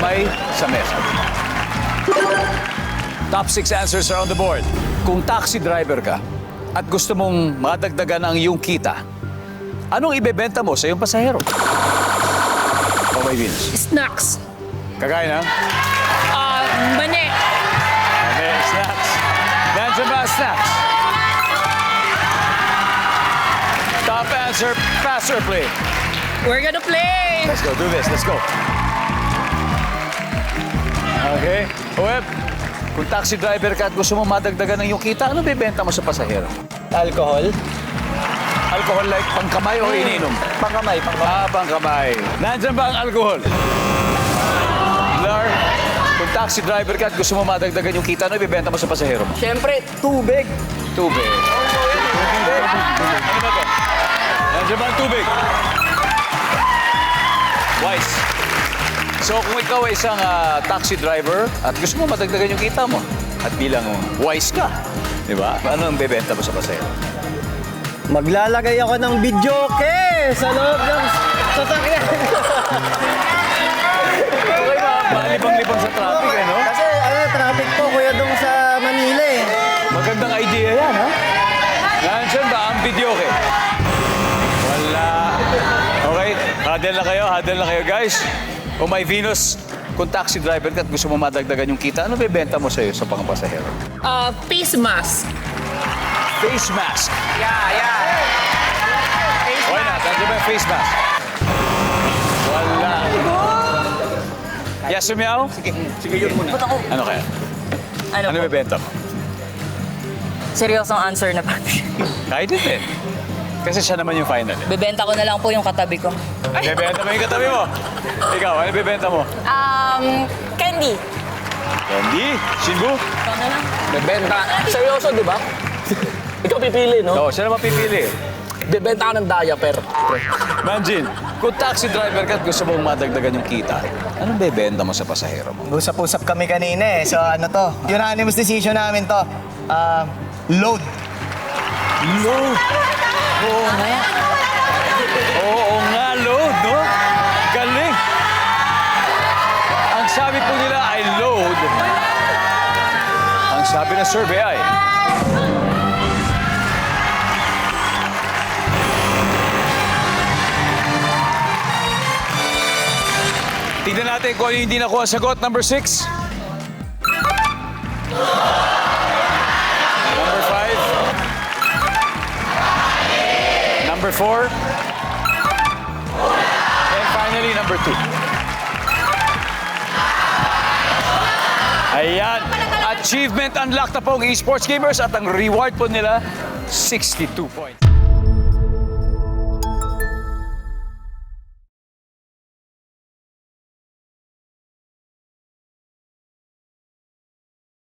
kamay sa mesa. Top 6 answers are on the board. Kung taxi driver ka at gusto mong madagdagan ang iyong kita, anong ibebenta mo sa iyong pasahero? O may Venus? Snacks. Kagaya na? Mani. Okay, snacks. Nandiyan ba ang snacks? Top answer, pass or play? We're gonna play. Let's go, do this, let's go. Okay, Web, kung taxi driver ka at gusto mo madagdagan ng iyong kita, ano bibenta mo sa pasahero? Alcohol. Alcohol like pangkamay o iniinom? Pangkamay. Pangkamay. Nandiyan ba ang alcohol? Lar, kung taxi driver ka at gusto mo madagdagan yung kita, ano ibibenta mo sa pasahero mo? Siyempre, tubig. Tubig. Tubig. Ano ba to? Nandiyan ba ang tubig? Wise. So kung ikaw ay isang taxi driver at gusto mo madagdagan yung kita mo at bilang wise ka, di ba? Ano ang bebenta mo sa pasahero? Maglalagay ako ng videoke sa loob ng sasakyan. Okay ba? Malibang-libang sa traffic, ano? Kasi traffic po kuya dong sa Manila eh. Magandang idea yan, ha? Nandiyan ba ang video kay? Wala. Okay, huddle na kayo, guys. Kung may Venus, kung taxi driver ka at gusto mo madagdagan yung kita, ano bebenta mo sa'yo sa pangpasahero? Face mask. Face mask. Yeah. Okay na, nandiyan ba yung face mask? Wala. Yes, Sumiao? Sige yun muna. Ano kaya? Ano po? bebenta mo? Seryosong answer na pati. Kahit din. Kasi siya naman yung final. Bebenta ko na lang po yung katabi ko. Bebenta mo yung katabi mo. Ikaw, ano bebenta mo? Candy. Candy? Shinbu? Ikaw na lang. Bebenta. Seryoso, di ba? Ikaw pipili, no? Oo, siya naman pipili. Bebenta ka ng diaper. Manjin, kung taxi driver ka at gusto mong madagdagan yung kita, anong bebenta mo sa pasahero mo? Usap-usap kami kanina eh. So ano to? Unanimous decision namin to. Load. Load! Oo nga, load, no? Galing! Ang sabi po nila ay load. Ang sabi ng survey ay... Tignan natin kung ano yung hindi nakuha ang sagot. Number 6. Number 5. Number 4. And finally, number 2. Ayan. Achievement unlocked na po ang esports gamers at ang reward po nila, 62 points.